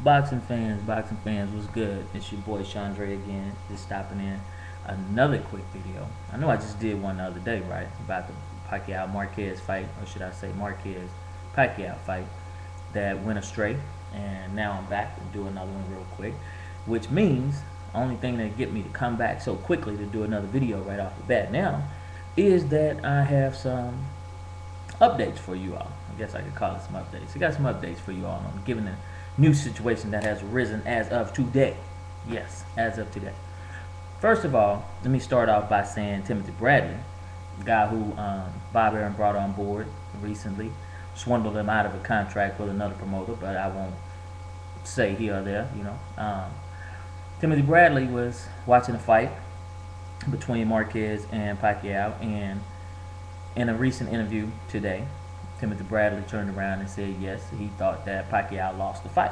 Boxing fans, what's good? It's your boy Chandre again, just stopping in. Another quick video. I know I just did one the other day, right? About the Pacquiao Marquez fight, or should I say Marquez Pacquiao fight that went astray. And now I'm back to do another one real quick. Which means, only thing that get me to come back so quickly to do another video right off the bat now is that I have some updates for you all. I guess I could call it some updates. I got some updates for you all on given the new situation that has arisen as of today. Yes, as of today. First of all, let me start off by saying Timothy Bradley, the guy who Bob Arum brought on board recently, swindled him out of a contract with another promoter, but I won't say here or there, you know. Timothy Bradley was watching a fight between Marquez and Pacquiao, and in a recent interview today, Timothy Bradley turned around and said yes, he thought that Pacquiao lost the fight.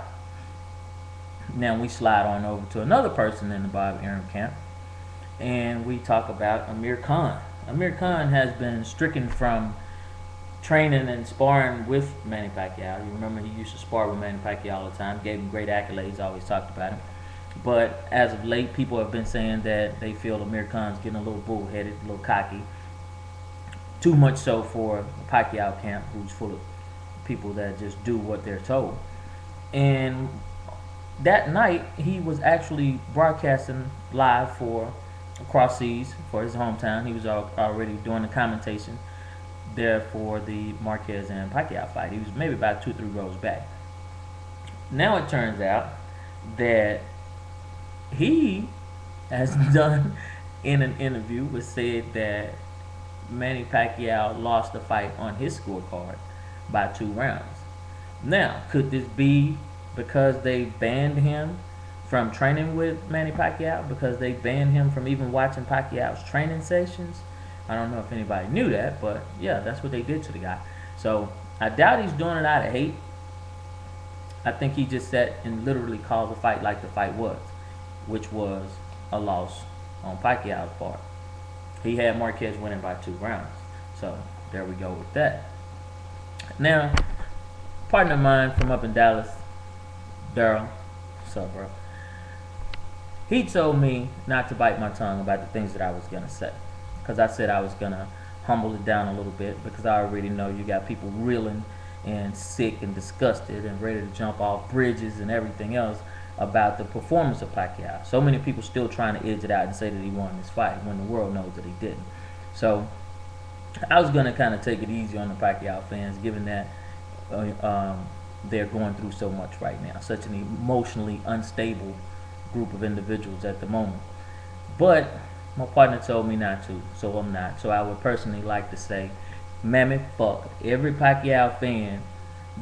Now we slide on over to another person in the Bob Arum camp, and we talk about Amir Khan. Amir Khan has been stricken from training and sparring with Manny Pacquiao. You remember he used to spar with Manny Pacquiao all the time, gave him great accolades, always talked about him. But as of late, people have been saying that they feel Amir Khan's getting a little bullheaded, a little cocky. Too much so for the Pacquiao camp, who's full of people that just do what they're told. And that night, he was actually broadcasting live for across seas for his hometown. He was already doing the commentation there for the Marquez and Pacquiao fight. He was maybe about 2 or 3 rows back. Now it turns out that he has done in an interview was said that Manny Pacquiao lost the fight on his scorecard by 2 rounds. Now, could this be because they banned him from training with Manny Pacquiao? Because they banned him from even watching Pacquiao's training sessions? I don't know if anybody knew that, but yeah, that's what they did to the guy. So I doubt he's doing it out of hate. I think he just sat and literally called the fight like the fight was, which was a loss on Pacquiao's part. He had Marquez winning by 2 rounds. So there we go with that. Now, a partner of mine from up in Dallas, Daryl, what's up, bro? He told me not to bite my tongue about the things that I was going to say. Because I said I was going to humble it down a little bit, because I already know you got people reeling and sick and disgusted and ready to jump off bridges and everything else about the performance of Pacquiao. So many people still trying to edge it out and say that he won this fight when the world knows that he didn't. So I was going to kind of take it easy on the Pacquiao fans, given that they're going through so much right now. Such an emotionally unstable group of individuals at the moment. But my partner told me not to, so I'm not. So I would personally like to say, mammy fuck every Pacquiao fan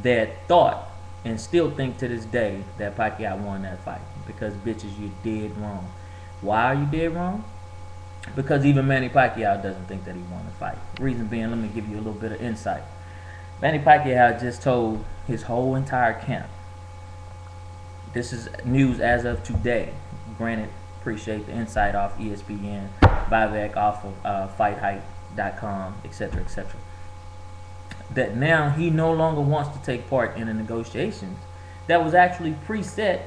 that thought and still think to this day that Pacquiao won that fight. Because bitches, you're dead wrong. Why are you dead wrong? Because even Manny Pacquiao doesn't think that he won the fight. Reason being, let me give you a little bit of insight. Manny Pacquiao just told his whole entire camp. This is news as of today. Granted, appreciate the insight off ESPN, Vivek off of FightHype.com, etc., etc. That now he no longer wants to take part in the negotiations that was actually preset,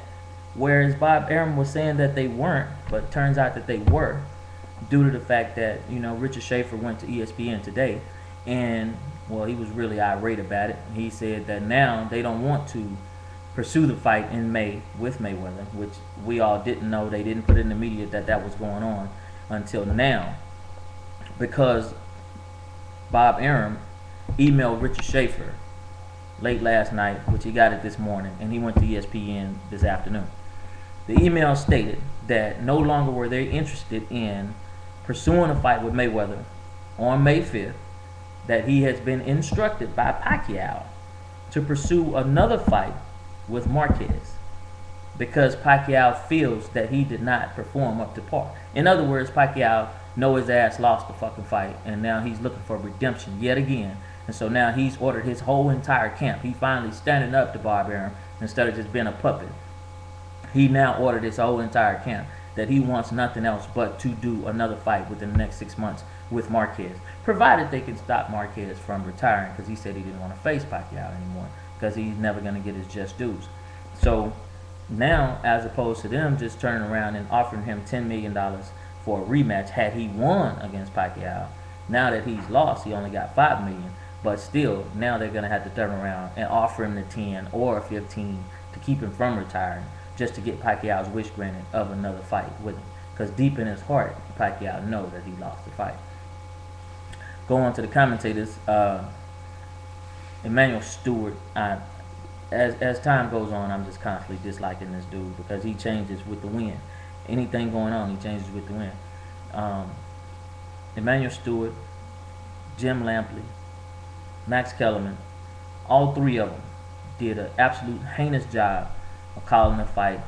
whereas Bob Arum was saying that they weren't, but it turns out that they were, due to the fact that, you know, Richard Schaefer went to ESPN today, and well, he was really irate about it. He said that now they don't want to pursue the fight in May with Mayweather, which we all didn't know. They didn't put it in the media that that was going on until now, because Bob Arum emailed Richard Schaefer late last night, which he got it this morning, and he went to ESPN this afternoon. The email stated that no longer were they interested in pursuing a fight with Mayweather on May 5th, that he has been instructed by Pacquiao to pursue another fight with Marquez because Pacquiao feels that he did not perform up to par. In other words, Pacquiao know his ass lost the fucking fight, and now he's looking for redemption yet again. And so now he's ordered his whole entire camp. He finally standing up to Bob Arum instead of just being a puppet. He now ordered his whole entire camp that he wants nothing else but to do another fight within the next 6 months with Marquez, provided they can stop Marquez from retiring, because he said he didn't want to face Pacquiao anymore because he's never going to get his just dues. So Now, as opposed to them just turning around and offering him $10 million for a rematch had he won against Pacquiao. Now that he's lost, he only got $5 million. But still, now they're gonna have to turn around and offer him the 10 or 15 to keep him from retiring, just to get Pacquiao's wish granted of another fight with him. Because deep in his heart, Pacquiao knows that he lost the fight. Go on to the commentators. Emmanuel Stewart. As time goes on, I'm just constantly disliking this dude because he changes with the wind. Anything going on, he changes with the wind. Emmanuel Stewart, Jim Lampley, Max Kellerman, all three of them did an absolute heinous job of calling a fight.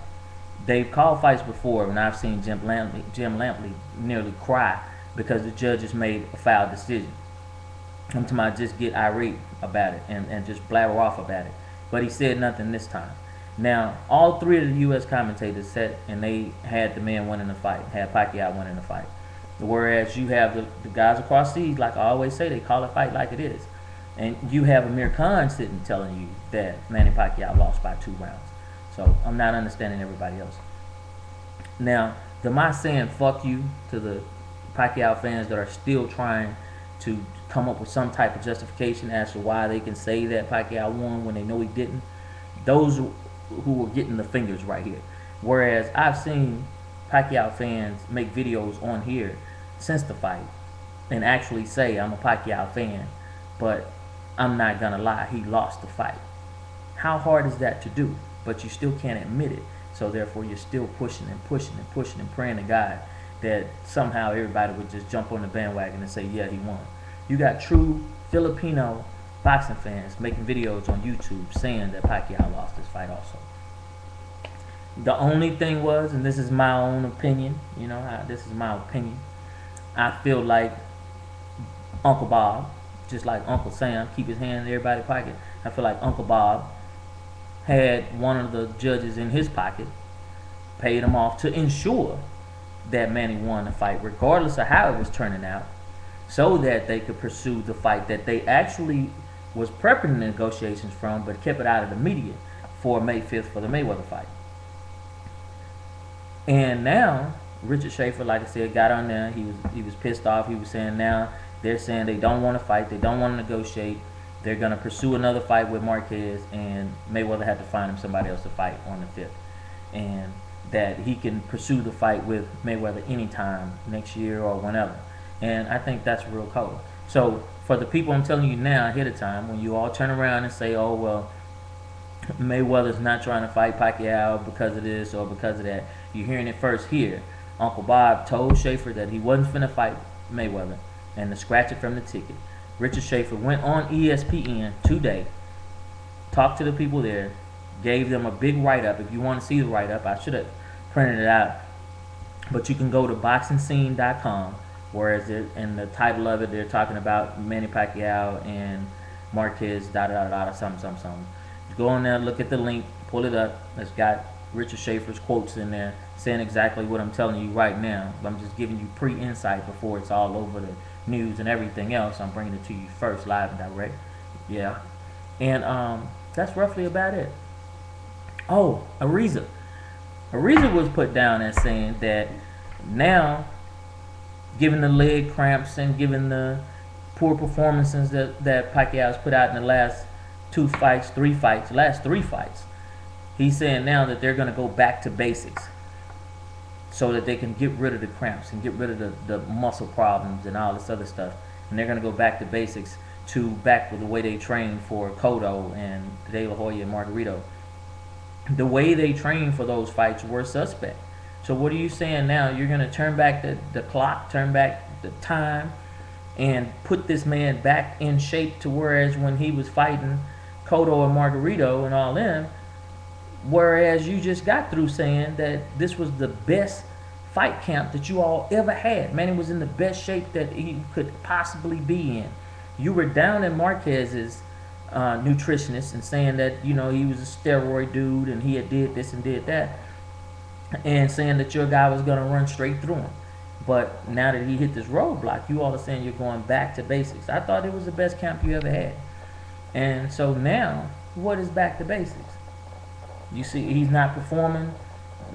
They've called fights before, and I've seen Jim Lampley nearly cry because the judges made a foul decision. I'm talking about just get irate about it and just blabber off about it. But he said nothing this time. Now, all three of the U.S. commentators said, and they had the man winning the fight, had Pacquiao winning the fight. Whereas you have the guys across seas, like I always say, they call a fight like it is. And you have Amir Khan sitting telling you that Manny Pacquiao lost by 2 rounds. So I'm not understanding everybody else. Now, am I saying fuck you to the Pacquiao fans that are still trying to come up with some type of justification as to why they can say that Pacquiao won when they know he didn't? Those who are getting the fingers right here. Whereas I've seen Pacquiao fans make videos on here since the fight and actually say, I'm a Pacquiao fan, but I'm not gonna lie, he lost the fight. How hard is that to do? But you still can't admit it. So therefore you're still pushing and pushing and pushing and praying to God that somehow everybody would just jump on the bandwagon and say, yeah, he won. You got true Filipino boxing fans making videos on YouTube saying that Pacquiao lost this fight also. The only thing was, and this is my own opinion, you know, this is my opinion, I feel like Uncle Bob, just like Uncle Sam, keep his hand in everybody's pocket. I feel like Uncle Bob had one of the judges in his pocket, paid him off to ensure that Manny won the fight, regardless of how it was turning out, so that they could pursue the fight that they actually was prepping the negotiations from, but kept it out of the media for May 5th for the Mayweather fight. And now Richard Schaefer, like I said, got on there. He was pissed off. He was saying now they're saying they don't want to fight, they don't want to negotiate. They're gonna pursue another fight with Marquez, and Mayweather had to find him somebody else to fight on the 5th, and that he can pursue the fight with Mayweather anytime next year or whenever. And I think that's real cold. So for the people I'm telling you now ahead of time, when you all turn around and say, oh well, Mayweather's not trying to fight Pacquiao because of this or because of that, you're hearing it first here. Uncle Bob told Schaefer that he wasn't finna fight Mayweather and to scratch it from the ticket. Richard Schaefer went on ESPN today, talked to the people there, gave them a big write-up. If you want to see the write-up, I should have printed it out, but you can go to boxingscene.com, whereas in the title of it they're talking about Manny Pacquiao and Marquez, something. Go on there, look at the link, pull it up. It's got Richard Schaefer's quotes in there saying exactly what I'm telling you right now. I'm just giving you pre-insight before it's all over the news and everything else. I'm bringing it to you first, live and direct. Yeah. And that's roughly about it. Oh, Ariza was put down as saying that now, given the leg cramps and given the poor performances that Pacquiao's put out in the last last 3 fights, he's saying now that they're going to go back to basics so that they can get rid of the cramps and get rid of the muscle problems and all this other stuff. And they're going to go back to basics, back with the way they trained for Cotto and De La Hoya and Margarito. The way they trained for those fights were suspect. So what are you saying now? You're going to turn back the clock, turn back the time, and put this man back in shape to whereas when he was fighting Cotto and Margarito and all them, whereas you just got through saying that this was the best fight camp that you all ever had. Manny was in the best shape that he could possibly be in. You were down in Marquez's nutritionist and saying that, you know, he was a steroid dude and he had did this and did that, and saying that your guy was going to run straight through him. But now that he hit this roadblock, you all are saying you're going back to basics. I thought it was the best camp you ever had. And so now, what is back to basics? You see, he's not performing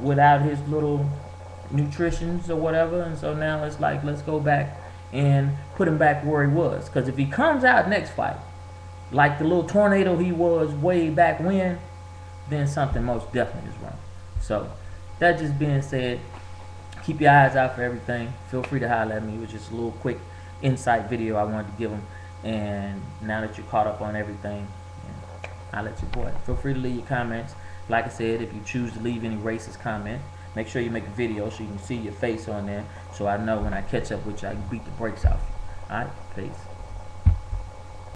without his little nutritions or whatever, and so now it's like, let's go back and put him back where he was. Because if he comes out next fight like the little tornado he was way back when, then something most definitely is wrong. So that just being said, keep your eyes out for everything. Feel free to holler at me. It was just a little quick insight video I wanted to give them. And now that you're caught up on everything, I'll let your boy. Feel free to leave your comments. Like I said, if you choose to leave any racist comment, make sure you make a video so you can see your face on there, so I know when I catch up with you, I can beat the brakes off you. Alright, peace.